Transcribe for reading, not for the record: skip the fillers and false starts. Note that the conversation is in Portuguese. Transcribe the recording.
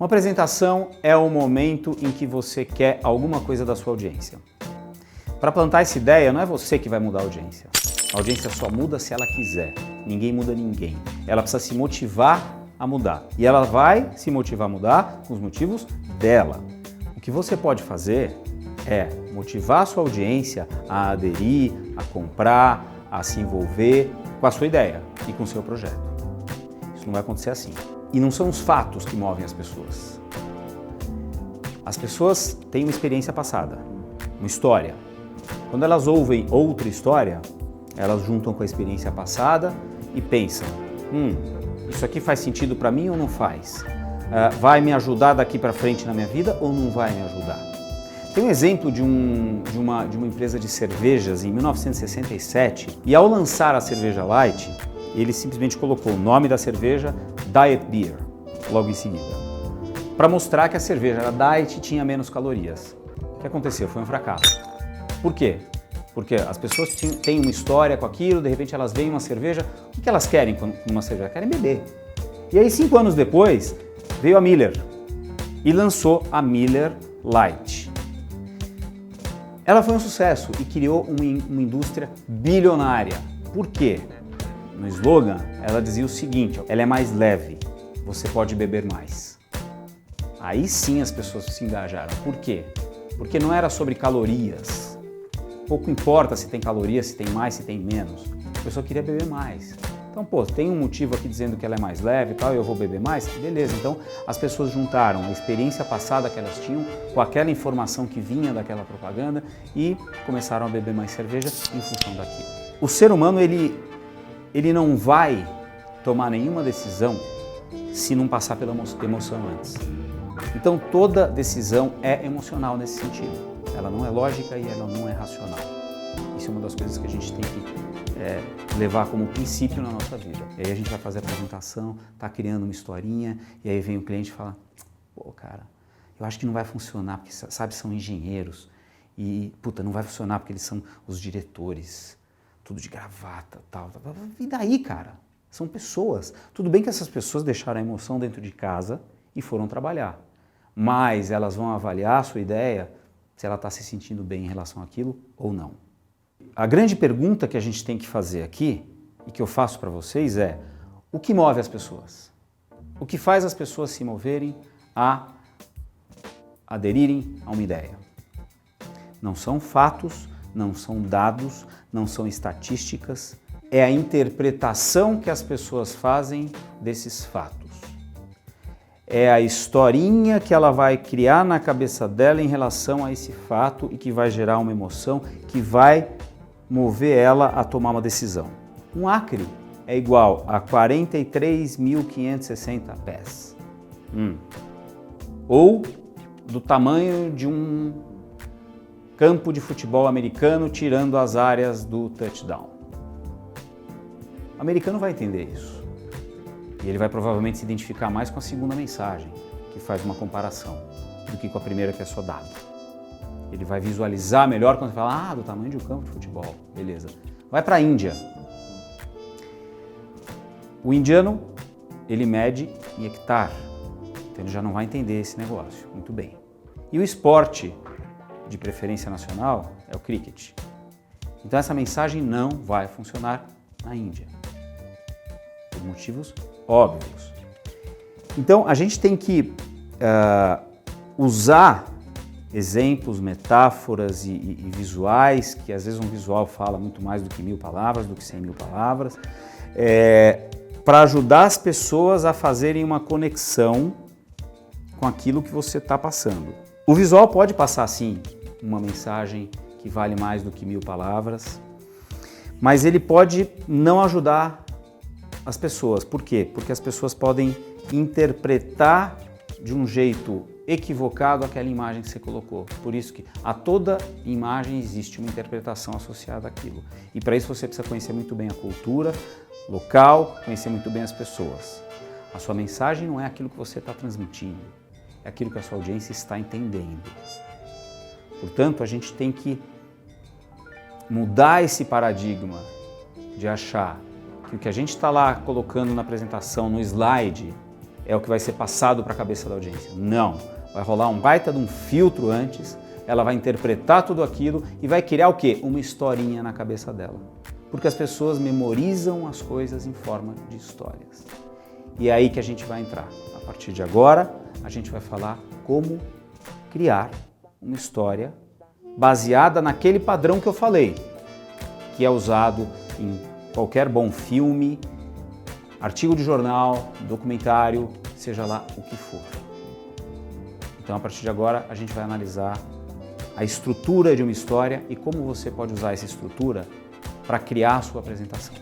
Uma apresentação é o momento em que você quer alguma coisa da sua audiência. Para plantar essa ideia, não é você que vai mudar a audiência. A audiência só muda se ela quiser. Ninguém muda ninguém. Ela precisa se motivar a mudar. E ela vai se motivar a mudar com os motivos dela. O que você pode fazer é motivar a sua audiência a aderir, a comprar, a se envolver com a sua ideia e com o seu projeto. Isso não vai acontecer assim. E não são os fatos que movem as pessoas. As pessoas têm uma experiência passada, uma história. Quando elas ouvem outra história, elas juntam com a experiência passada e pensam, isso aqui faz sentido para mim ou não faz? Vai me ajudar daqui para frente na minha vida ou não vai me ajudar? Tem um exemplo de uma empresa de cervejas em 1967 e ao lançar a cerveja Light, ele simplesmente colocou o nome da cerveja Diet Beer, logo em seguida, para mostrar que a cerveja era diet e tinha menos calorias. O que aconteceu? Foi um fracasso. Por quê? Porque as pessoas têm uma história com aquilo, de repente elas veem uma cerveja, o que elas querem com uma cerveja? Querem beber. E aí 5 anos depois, veio a Miller e lançou a Miller Lite. Ela foi um sucesso e criou uma indústria bilionária. Por quê? No slogan, ela dizia o seguinte, ela é mais leve, você pode beber mais. Aí sim as pessoas se engajaram. Por quê? Porque não era sobre calorias. Pouco importa se tem calorias, se tem mais, se tem menos. A pessoa queria beber mais. Então, tem um motivo aqui dizendo que ela é mais leve e tal, eu vou beber mais? Beleza, então as pessoas juntaram a experiência passada que elas tinham com aquela informação que vinha daquela propaganda e começaram a beber mais cerveja em função daquilo. O ser humano, ele não vai tomar nenhuma decisão se não passar pela emoção antes. Então toda decisão é emocional nesse sentido. Ela não é lógica e ela não é racional. Isso é uma das coisas que a gente tem que levar como princípio na nossa vida. E aí a gente vai fazer a apresentação, tá criando uma historinha, e aí vem o cliente e fala, cara, eu acho que não vai funcionar, porque, sabe, são engenheiros, e, não vai funcionar porque eles são os diretores, tudo de gravata, tal. E daí, cara? São pessoas. Tudo bem que essas pessoas deixaram a emoção dentro de casa e foram trabalhar, mas elas vão avaliar a sua ideia se ela está se sentindo bem em relação àquilo ou não. A grande pergunta que a gente tem que fazer aqui, e que eu faço para vocês é, o que move as pessoas? O que faz as pessoas se moverem a aderirem a uma ideia? Não são fatos, não são dados, não são estatísticas, é a interpretação que as pessoas fazem desses fatos. É a historinha que ela vai criar na cabeça dela em relação a esse fato e que vai gerar uma emoção que vai mover ela a tomar uma decisão. Um acre é igual a 43.560 pés. Ou do tamanho de um campo de futebol americano tirando as áreas do touchdown. O americano vai entender isso. E ele vai provavelmente se identificar mais com a segunda mensagem, que faz uma comparação, do que com a primeira, que é só dado. Ele vai visualizar melhor quando você fala, do tamanho de um campo de futebol, beleza. Vai para a Índia. O indiano, ele mede em hectare, então ele já não vai entender esse negócio, muito bem. E o esporte de preferência nacional é o cricket. Então essa mensagem não vai funcionar na Índia, por motivos óbvios. Então a gente tem que usar exemplos, metáforas e visuais, que às vezes um visual fala muito mais do que 1000 palavras, do que 100.000 palavras, para ajudar as pessoas a fazerem uma conexão com aquilo que você está passando. O visual pode passar, sim, uma mensagem que vale mais do que 1000 palavras, mas ele pode não ajudar as pessoas. Por quê? Porque as pessoas podem interpretar de um jeito equivocado aquela imagem que você colocou. Por isso que a toda imagem existe uma interpretação associada àquilo. E para isso você precisa conhecer muito bem a cultura local, conhecer muito bem as pessoas. A sua mensagem não é aquilo que você está transmitindo, é aquilo que a sua audiência está entendendo. Portanto, a gente tem que mudar esse paradigma de achar que o que a gente está lá colocando na apresentação, no slide, é o que vai ser passado para a cabeça da audiência. Não, vai rolar um baita de um filtro antes, ela vai interpretar tudo aquilo e vai criar o quê? Uma historinha na cabeça dela. Porque as pessoas memorizam as coisas em forma de histórias. E é aí que a gente vai entrar. A partir de agora, a gente vai falar como criar uma história baseada naquele padrão que eu falei, que é usado em qualquer bom filme, artigo de jornal, documentário, seja lá o que for. Então, a partir de agora, a gente vai analisar a estrutura de uma história e como você pode usar essa estrutura para criar a sua apresentação.